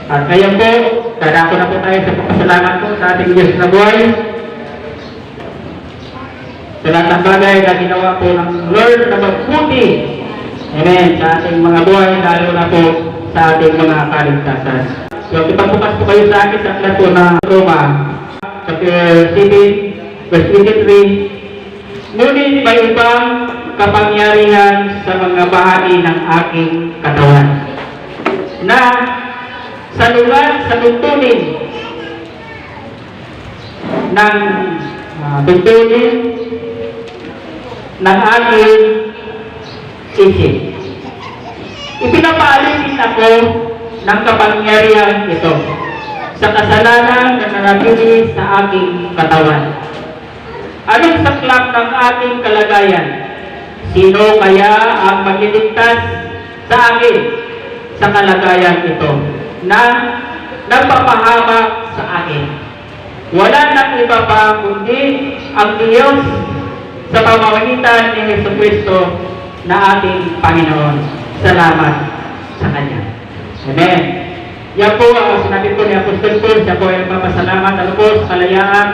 At ngayon po, dadako na po tayo sa pagpasalamat po sa ating Diyos na buhay. Sa lahat ng bagay na ginawa po ng Lord na mabuti. Amen. Sa ating mga buhay, lalo na po sa ating mga kaligtasan. So, ipagbukas po kayo sa akin sa aklat po ng Roma, chapter 7, verse 23. Ngunit may ibang kapangyarihan sa mga bahagi ng aking katawan na sa tuntunin ng ng aking isip. Ipinapaalipin ako ng kapangyarihan ito sa kasalanan na nanatili sa aking katawan. Anong saklap ng aking kalagayan? Sino kaya ang magliligtas sa akin sa kalagayan ito na nagpapahamak sa akin? Wala nang iba pa kundi ang Diyos sa pamamagitan ni Jesucristo na ating Panginoon. Salamat sa Kanya. Amen. Yan po ang sinabi po ni Apostol Paul, siya po ay magpapasalamat po sa kalayaan,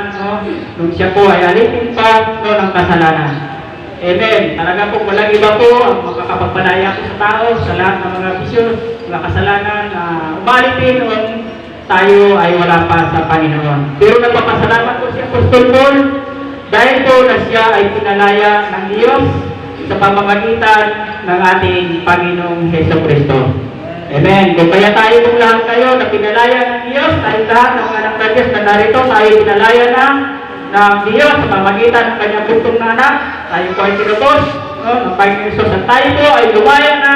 nung siya po ay alipin pa ng kasalanan. Amen. Talaga po walang iba po ang makakapagpalaya po sa tao sa lahat ng mga bisyo, mga kasalanan na umalipin nung tayo ay wala pa sa Panginoon. Pero nagpapasalamat po si Apostol Paul dahil po na siya ay pinalaya ng Diyos sa pamamagitan ng ating Panginoong Jesucristo. Amen. Kung kaya tayo kung lahat kayo na pinalaya ng Diyos, tayo lahat ng anak ng Diyos na narito, tayo pinalaya ng Diyos sa pamamagitan ng kanyang buntong na anak, tayo po ay tinubos ng Panginoon Jesus, at tayo po ay lumaya na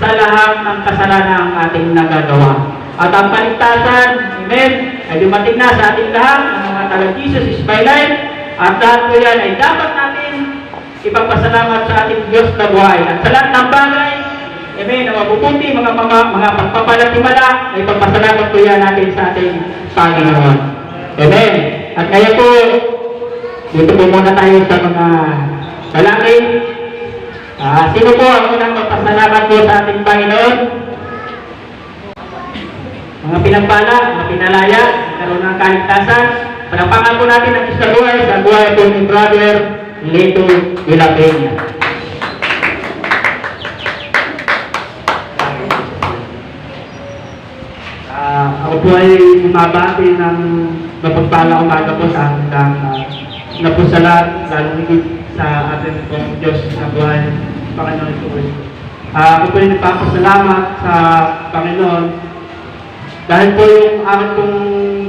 sa lahat ng kasalanan ang ating nagagawa. At ang paligtasan, amen, ay dumating na sa ating lahat ng mga talang Jesus is my life, at lahat po yan ay dapat natin ipagpasalamat sa ating Diyos na buhay. At sa lahat ng bagay, amen, na mabubuti, mga pagpapalatimala, ay pagpasalamat po yan natin sa ating Panginoon. Amen. At kaya po, dito po muna tayo sa mga dalangin. Sino po ang unang magpasalamat po sa ating Panginoon? Mga pinagpala, mga pinalaya, karoon ng kaligtasan. Palapakan po natin ang Diyos na buhay sa buhay po ni Brother Lito Vilapena. Ako po ay bumabati ng mapagpala umaga po sa ating na po sa lahat, lalo higit sa ating pong Diyos na buhay, Panginoon Kristo. Ako po ay nagpapasalamat sa Panginoon dahil po yung aking pong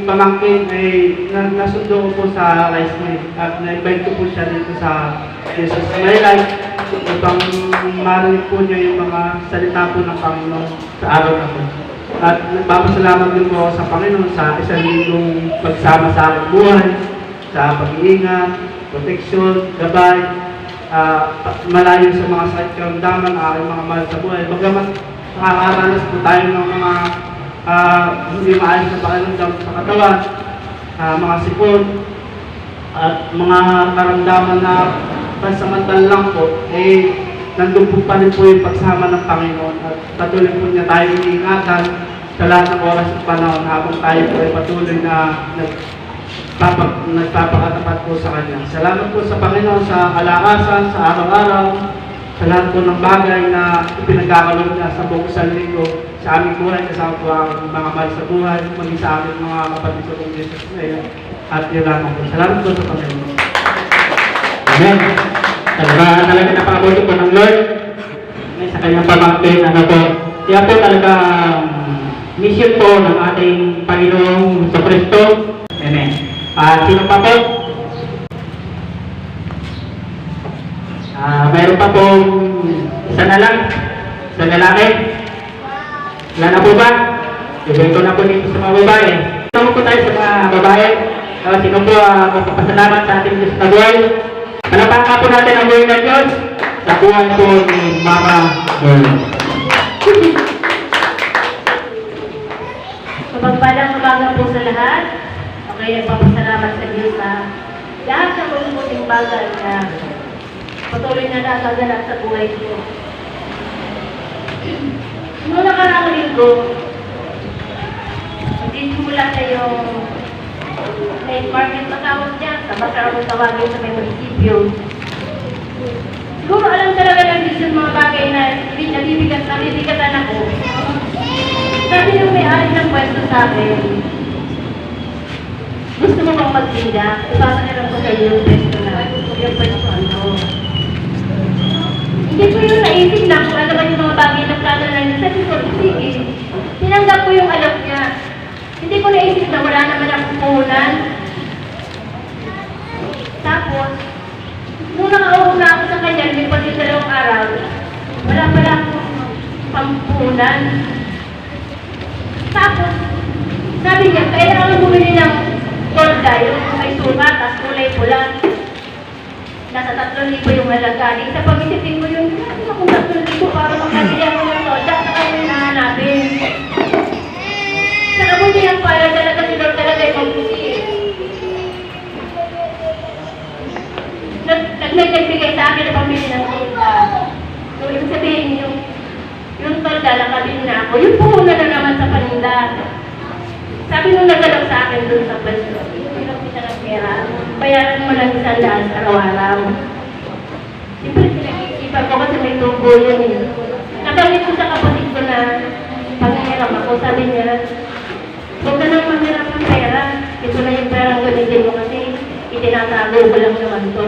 pamangkin ay nasundo ko po sa Rice Mill at na-invite ko po siya dito sa Jesus My Life upang marinig po niya yung mga salita po ng Panginoon sa araw na po. At nagpapasalamat din po ako sa Panginoon sa isang linggong pagsama sa aking buhay, sa pag-iingat, proteksyon, gabay, malayo sa mga sakit karamdaman, aking mga mahal sa buhay. Bagamat nakakaranas po tayo ng mga hindi maayos na pakiramdam sa katawan, mga sipon, at mga karamdaman na pansamantal lang po, nandun po pa rin po yung pagsama ng Panginoon at patuloy po niya tayo iniingatan sa lahat ng oras at panahon habang tayo po ay patuloy na nagpapakatapat po sa Kanya. Salamat po sa Panginoon sa kalakasan, sa araw-araw, sa lahat po ng bagay na ipinagkakaloob niya sa buong isang linggo sa aming buhay, kasama po ang mga mahal sa buhay, maging sa aming mga kapatid sa buong Jesus ngayon. At yun lamang po. Salamat po sa Panginoon. Amen. Talaga napabuti po ng Lord sa kanyang pamangkin. Kaya po talaga mission po ng ating Panginoong Jesucristo. Amen. Sino pa po? Mayroon pa pong isa na lang. Isa lalaki. Wala na po ba? Ibigay ko na po dito sa mga babae. Tama po tayo sa mga babae. Sino po magpapasalamat sa ating Diyos na buhay? Palapakan po natin ang buhay ng Diyos sa buhay po ni Mama Girl. Mapagpalang umaga po sa lahat. Okay, nagpapasalamat sa Diyos sa lahat ng mabubuting bagay na patuloy na nakaganap sa buhay ko. Noong nakaraang linggo, magsisimula na yung night market na tawag dyan, sa basar ang tawagin sa may munisipyo. Siguro alam talaga ng Diyos yung mga bagay na nabibigatan ako. Sabi yung may-ari ng pwesto sa akin, gusto mo bang magtinda? Ipapakiram ko sa iyo yung pwesto na, yung pwesto ano. Hindi ko yung naisip na kung ano ba yung mga bagay na plano na niya. Sabi ko, sige, tinanggap ko yung alam niya. Hindi ko naisip na wala naman akong puhunan. Tapos, nung nakauna ako sa kanya, may pati 2 araw, wala pala akong pampuhunan. Tapos, sabi niya, kailangan bumili ng torda, yung may suka, tapos kulay pula. Nasa 3,000 yung malagani. Sa pag-isipin ko yun, ano kung 3,000 para makabili ako ng torda, sa kanya nahanapin. Sa kabutihan para talaga si Lord talaga yung magbuti. Nagbigay sa akin na pamili ng torda. So, ibig sabihin yung torda, nakabili na ako. Yung puhunan na naman sa paninda. Sabi nung nagalaw sa akin dun sa pwesto, pinag kita ng pera, bayaran mo lang 100 araw-araw. Siyempre, pinag-iisipan ko kasi may tubo yun eh. Nagamit ko sa kapatid ko na panghiram ako, sabi niya, huwag ka nang manghiram ng pera. Ito na yung perang gamitin mo kasi itinatago ko lang naman to.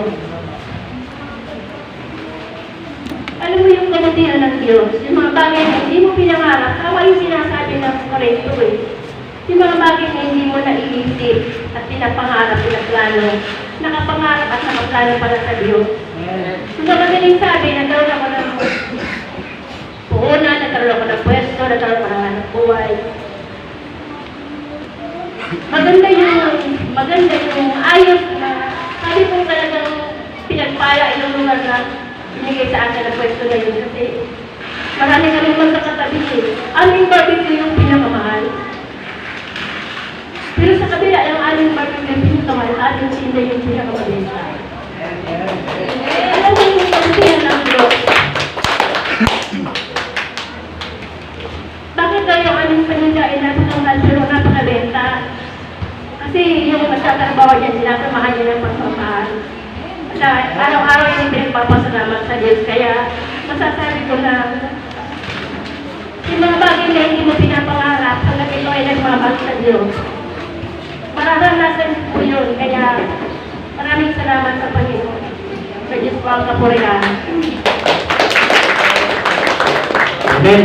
Alam mo yung ganatihan ng Diyos, yung mga bagay na hindi mo pinangarap, tama yung sinasabi ng Korinto eh. Yung mga bagay na hindi mo naiisip at pinapangarap, pinaplano, nakapangarap at nakaplano pala sa Diyos. So, madaling sabi, nagkaroon ako ng puhunan, nagkaroon ako ng pwesto, nagkaroon ako ng anak buhay. Maganda yung ayos na, sabi ko talagang pinagpala yung lugar na binigay sa akin ang pwesto na yun. Kasi marami kami magkakatabi eh. Aming barbecue yung pinakamahal. Pero sa kabila, yung aming barbecue yung pinakamahal, ating sinda yung pinakamabenta. Alam mo yung pagsiyan ng Diyos. Bakit daw yung aming paninda ay napakamahal pero napakabenta? Kasi yung magtatrabaho niya, sinasamahan niya ng pagpapahal. At araw-araw yung pinagpapasalamat sa Diyos. Kaya masasabi ko na yung mga bagay na hindi mo pinapangarap hanggang ito ay nagmamahal sa Diyos. Mararanasan po yun. Kaya maraming salamat sa Panginoon. Sa Diyos po ang kapurihan. Amen.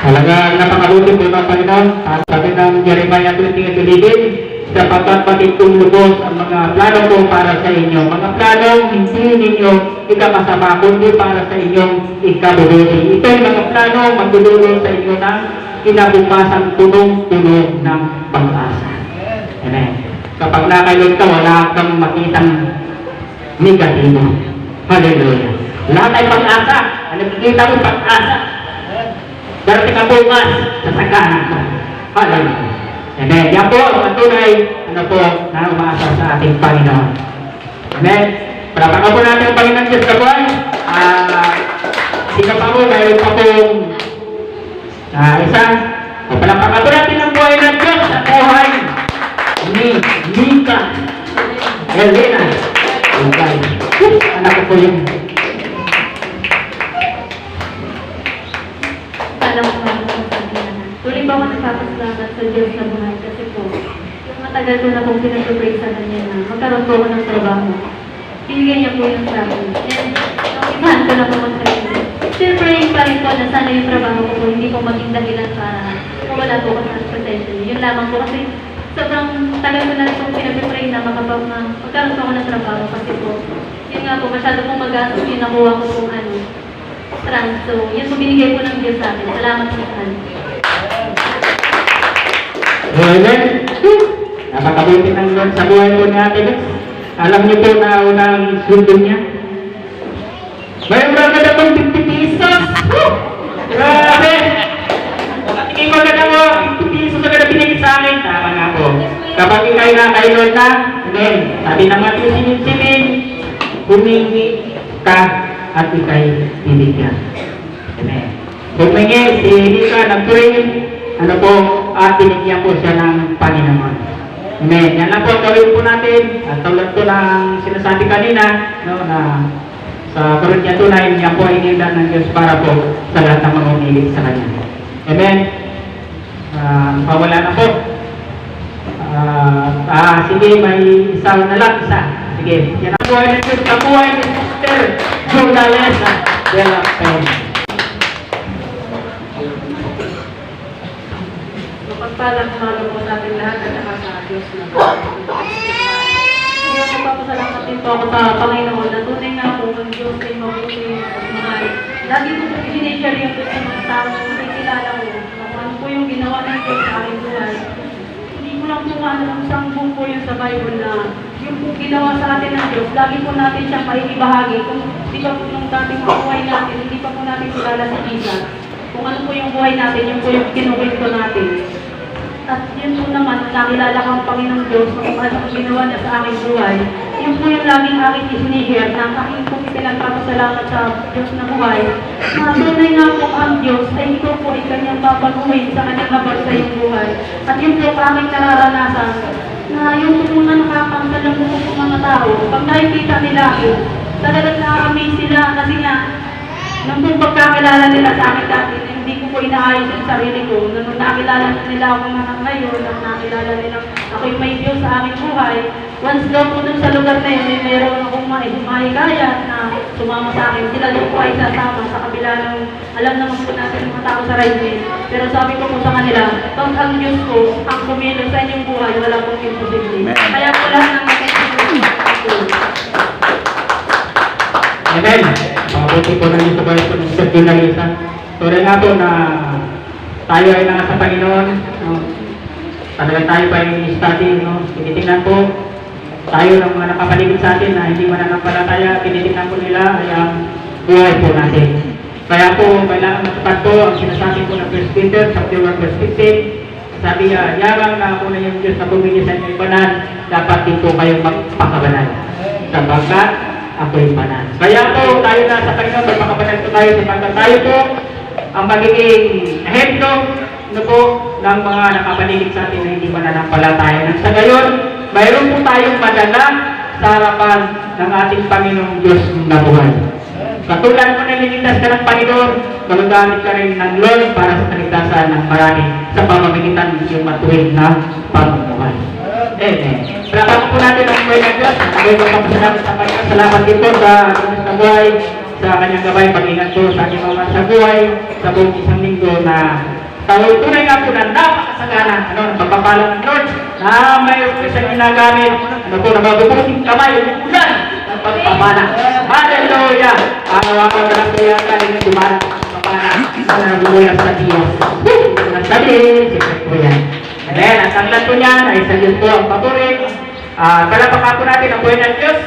Talagang napakabuti po ng Panginoon. At sabi ng Jeremiah 20:11, sapagkat pati lubos ang mga plano ko para sa inyo. Mga planong hindi ninyo ikakasama, kundi para sa inyong ikabubuti. Ito ay mga plano magdudulot sa inyo ng kinabukasan tunong-tunog ng pag-asa. Amen. Kapag nakailog ka, wala kang makitang negatibo. Hallelujah. Lahat ay pag-asa. Ang nakikita mo pag-asa. Darating ang bukas, sasagahan ka. Hallelujah. Amen. Yan po, ang tunay, na umaasa sa ating Panginoon. Amen. Palapakan po natin ang Panginoon Diyos na buhay. Sino pa po, mayroon pa pong isa. Palapakan po natin ang buhay ng Diyos sa buhay ni Mika Elena. Okay. Anak ko po yun. Alam ko naman sa Panginoon. Tuloy ba ako nagpapasalamat sa Diyos na buhay kasi po, yung matagal ko na pong pinag-pray sa kanya na magkaroon po ako ng trabaho. Binigyan niya po yun sa akin. And ibahan ko na po mag-sarili. Still praying pa rin po na sana yung trabaho ko po hindi po maging dahilan para mawala po ako sa potential. Yun lamang po kasi sobrang tagal ko na rin pong pinag-pray na magkaroon po ako ng trabaho kasi po, yun nga po, masyado pong magastos yung nakuha ko pong trans. So, yun po binigay po ng Diyos sa akin. Salamat po sa akin. Amen. Napakabuti ng Lord sa buhay po ni Ate Beth. Alam niyo po na unang sundo niya. Mayroon ba na pong 50 pesos? Grabe! Tingin ko na ako, 50 pesos na kada pinigit sa akin. Tama nga po. Kapag ikay na kay Lord na, then, sabi ng Matthew 7:7, humingi ka at ikay bibigyan. Amen. Humingi, si Lisa, nag-pray, ano po, at binigyan po siya ng Panginoon. Amen. Yan lang po ang gawin po natin. At tulad po ng sinasabi kanina, no, na sa Corinthians 2:9, yan po ay inilan ng Diyos para po sa lahat ng mga umilig sa Kanya. Amen. Pawala na po. Sige, may isa na lang, isa. Sige. Yan ang buhay ng Diyos. Kabuhay ni Sister Jordales de la Pena. Mapagpalang umaga po sa ating lahat at saka sa Diyos na buhay. Kaya magpapasalamat din po ako sa Panginoon na tunay nga po ang Diyos ay mabuti at mahal. Lagi ko po sinishare yung sa mga tao na nakikilala ko na kung ano po yung ginawa ng Diyos sa aking buhay. Hindi ko lang po ano kung saan po yun sa Bible na yung po ginawa sa atin ng Diyos, lagi po natin siyang maibahagi. Kung di ba po nung dating buhay natin, hindi pa po natin kilala si Jesus. Kung ano po yung buhay natin, yun po yung kinuwento natin. At yun po naman, nakilala ko ang Panginoong Diyos kung ano ang ginawa niya sa aking buhay. Yun po yung laging aking isinishare na aking po pinagpapasalamat sa Diyos na buhay. Na tunay nga po ang Diyos ay ito po ay kanyang papaguhin sa kanyang habag sa iyong buhay. At yun po aming nararanasan na yung po mga nakakasalang po po mga tao, pag nakikita nila ako, talagang na-amaze sila kasi nga, nung po pagkakilala nila sa akin dati, hindi ko po inaayos yung sarili ko. Nung nakilala nila ako ngayon, nung nakilala nila ako yung may Diyos sa aking buhay, once daw po dun sa lugar na yun, meron akong mahikayat na sumama sa akin. Sila din po ay sasama sa kabila ng, alam naman po natin mga tao sa Rizal. Pero sabi ko po sa kanila, pag ang Diyos ko, ang kumilos sa inyong buhay, wala pong imposible. Kaya po lahat ng Amen. Mabuti po na yung sabay po ng Sister Jonalisa. Tuloy nga po na tayo ay nasa Panginoon. No? Talagang tayo pa yung study. No? Tinitingnan po tayo ng mga nakapaligid sa atin na hindi mananampalataya. Tinitingnan po nila ay ang buhay po natin. Kaya po, kailangan matupad po ang sinasabi po ng 1 Peter, chapter 1, verse 15. Sabi niya, yarang na ako na yung Diyos na bumili sa inyong banal, dapat din po kayong magpakabanal. Sabagkat, ako'y banal. Kaya po, tayo na sa Panginoon, magpakabanal po tayo sapagkat tayo po ang magiging ehemplo po ng mga nakapaligid sa atin na hindi mananampalataya. Nang sa gayon, mayroon po tayong madala sa harapan ng ating Panginoong Diyos na buhay. Katulad mo na liligtas ka ng Panginoon, magagamit ka rin ng Lord para sa kaligtasan ng marami sa pamamagitan ng iyong matuwid na pamumuhay. Amen. Salamat po natin ang buhay ng Diyos. Ang salamat sa Panginoon. Salamat din po sa Diyos na buhay, sa kanyang gabay, pag-ingat po sa aking mga sa buhay, sa buong isang linggo na tunay nga po na napakasagana, pagpapala ng Lord, na mayroon ko siyang ginagamit, na mabubuting kamay, umulan, ng pagpapala. Hallelujah! Araw-araw na lang po yan, galing dumara, pagpapala, sa nagbubulas sa Diyos. Nagsabi, sikret po yan. And then, ang tanglan po niyan ay sa Diyos po ang paborit. Palapaka po natin ang buhay ng Diyos.